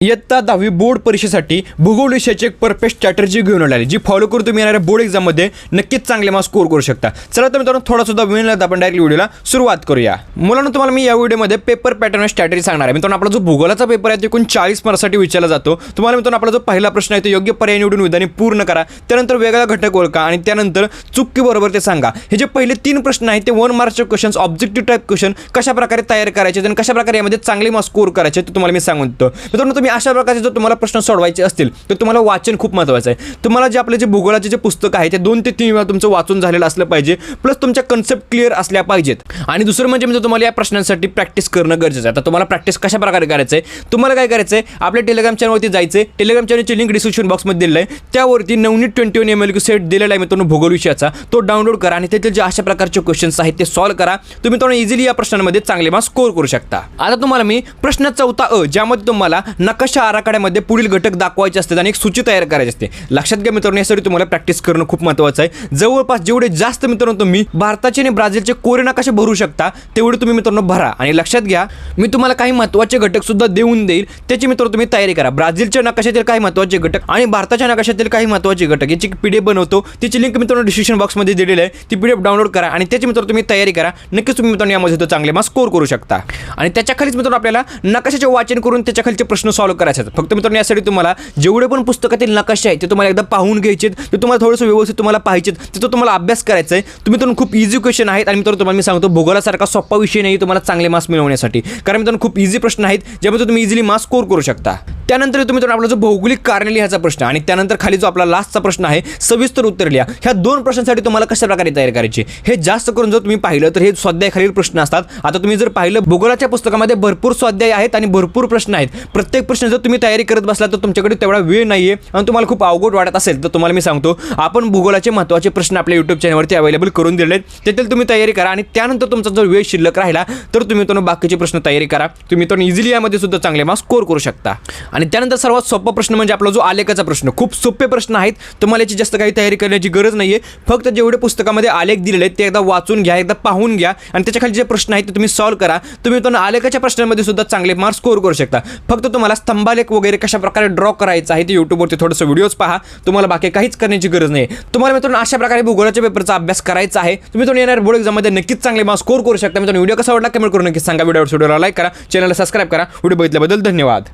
इयत्ता 10वी बोर्ड परीक्षेसाठी भूगोल विषयाची एक परफेक्ट स्ट्रॅटेजी घेऊन आली जी फॉलो करून तुम्ही येणाऱ्या बोर्ड एक्झाममध्ये नक्कीच चांगले मार्क्स स्कोर करू शकता. चला तर मित्रांनो थोडा सुद्धा वेळ न लागता आपण डायरेक्ट व्हिडिओला सुरुवात करूया. मुलांनो तुम्हाला मी या व्हिडिओमध्ये पेपर पॅटर्न स्ट्रॅटेजी सांगणार आहे. मित्रांनो आपला जो भूगोलाचा पेपर आहे तो एकूण 40 मार्क्ससाठी विचारला जातो. तुम्हाला मित्रांनो आपला जो पहिला प्रश्न आहे तो योग्य पर्याय निवडून विधाने पूर्ण करा. त्यानंतर वेगळा घटक ओळखा आणि त्यानंतर चुकी बरोबर ते सांगा. हे जे पहिले 3 प्रश्न आहेत ते 1 मार्क्सचे क्वेश्चन्स ऑब्जेक्टिव्ह टाइप क्वेश्चन कशा प्रकारे तयार करायचे आणि कशा प्रकारे यामध्ये चांगले मार्क्स स्कोर करायचे ते तुम्हाला मी सांगून देतो. मित्रांनो तुम्ही अशा प्रकारचे जो प्रश्न सोडवायचे असतील तर तुम्हाला वाचन खूप महत्त्वाचं आहे. तुम्हाला जे आपले जे भूगोलाचे जे पुस्तक आहे ते 2 ते 3 वेळा तुमचं वाचून झालेलं असलं पाहिजे. प्लस तुमच्या कन्सेप्ट क्लिअर असल्या पाहिजेत. आणि दुसरं म्हणजे तुम्हाला या प्रश्नांसाठी प्रॅक्टिस करणं गरजेचं आहे. आता तुम्हाला प्रॅक्टिस कशा प्रकारे करायचं आहे, तुम्हाला काय करायचं आहे, आपल्या टेलिग्राम चॅनलवरती जायचं. टेलिग्राम चॅनलची लिंक डिस्क्रिप्शन बॉक्समध्ये दिलेलं आहे. त्यावरती नवनीत 21 MLQ सेट दिलेला आहे मित्रांनो भूगोल विषयाचा. तो डाउनलोड करा आणि त्यातील जे अशा प्रकारचे क्वेश्चन्स आहेत ते सॉल्व्ह करा. तुम्ही मित्रांनो इझिली या प्रश्नांमध्ये चांगले मार्क्स स्कोर करू शकता. आता तुम्हाला मी प्रश्न 4 अ ज्यामध्ये तुम्हाला नकाशा आराखड्यामध्ये पुढील घटक दाखवायचे असतात आणि एक सूची तयार करायची असते. लक्षात घ्या मित्रांनो यासाठी तुम्हाला प्रॅक्टिस करणं खूप महत्त्वाचं आहे. जवळपास जेवढे जास्त मित्रांनो तुम्ही भारताचे आणि ब्राझीलचे कोरे नकाशे भरू शकता तेवढे तुम्ही मित्रांनो भरा. आणि लक्षात घ्या मी तुम्हाला काही महत्त्वाचे घटक सुद्धा देऊन देईल, त्याची मित्रांनो तुम्ही तयारी करा. ब्राझीलच्या नकाशातील काही महत्त्वाचे घटक आणि भारताच्या नकाशातील काही महत्त्वाचे घटक याची PDF बनवतो. त्याची लिंक मित्रांनो डिस्क्रिप्शन बॉक्समध्ये दिलेली आहे. ती PDF डाउनलोड करा आणि त्याची मित्रांनो तुम्ही तयारी करा. नक्कीच तुम्ही मित्रांनो यामध्ये चांगले मार्क्स स्कोर करू शकता. आणि त्याच्याखालीच मित्रांनो आपल्याला नकाशाचे वाचन करून त्याच्याखालचे प्रश्न सॉल्व्ह करायचे आहेत. फक्त मित्रांनो यासाठी तुम्हाला जेवढे पण पुस्तकातील नकाशे आहेत ते तुम्हाला एकदा पाहून घ्यायचे, ते तुम्हाला थोडंसं व्यवस्थित तुम्हाला पाहिजेत, त्याचा तुम्हाला अभ्यास करायचा आहे. तुम्ही तर खूप इझी क्वेश्चन आहेत आणि मित्रांनो तुम्हाला मी सांगतो भूगोलासारखा सोपा विषय नाही तुम्हाला चांगले मार्क्स मिळवण्यासाठी. कारण मित्रांनो खूप इझी प्रश्न आहेत ज्यामध्ये तुम्ही इझिली मार्क्स स्कोर करू शकता. त्यानंतर तुम्ही आपला जो भौगोलिक कारणे लिहायचा प्रश्न आणि त्यानंतर खाली जो आपला लास्टचा प्रश्न आहे सविस्तर उत्तर लिहा. ह्या 2 प्रश्नांसाठी तुम्हाला कशा प्रकारे तयारी करायची हे जास्त करून जर तुम्ही पाहिलं तर हे स्वाध्याय खालील प्रश्न असतात. आता तुम्ही जर पाहिलं भूगोलाच्या पुस्तकामध्ये भरपूर स्वाध्याय आहेत आणि भरपूर प्रश्न आहेत. प्रत्येक प्रश्न जर तुम्ही तयारी करत बसला तर तुमच्याकडे तेवढा वेळ नाहीये आणि तुम्हाला खूप अवघड वाटत असेल तर तुम्हाला मी सांगतो आपण भूगोलाचे महत्त्वाचे प्रश्न आपल्या YouTube चॅनलवरती अवेलेबल करून दिले आहेत. त्यातील तुम्ही तयारी करा आणि त्यानंतर तुमचा जर वेळ शिल्लक राहिला तर तुम्ही तो बाकीचे प्रश्न तयारी करा. तुम्ही तो इझिली यामध्ये सुद्धा चांगले मार्क्स स्कोर करू शकता. आणि त्यानंतर सर्वात सोपा प्रश्न म्हणजे आपला जो आलेखाचा प्रश्न. खूप सोपे प्रश्न आहेत. तुम्हाला याची जास्त काही तयारी करण्याची गरज नाहीये. फक्त जेवढे पुस्तकामध्ये आलेख दिलेले आहेत ते एकदा वाचून घ्या, एकदा पाहून घ्या आणि त्याच्याखाली जे प्रश्न आहेत ते तुम्ही सॉल्व्ह करा. तुम्ही तो आलेखाच्या प्रश्नांमध्ये सुद्धा चांगले मार्क्स स्कोर करू शकता. फक्त तुम्हाला स्तंभालेख वगैरे कशा प्रकारे ड्रॉ करायचा आहे ते YouTubeवरती थोडंसं व्हिडिओज पहा. तुम्हाला बाकी काहीच करण्याची गरज नाही. तुम्हाला मित्रांनो अशा प्रकारे भूगोलाच्या पेपरचा अभ्यास करायचा आहे. तुम्ही तो येणाऱ्या बोर्ड एक्झाममध्ये नक्कीच चांगले मार्क्स स्कोर करू शकता. मित्रांनो व्हिडिओ कसा वाटला कमेंट करून नक्कीच सांगा. व्हिडिओला लाईक करा, चॅनलला सबस्क्राईब करा. व्हिडिओ बघितल्याबद्दल धन्यवाद.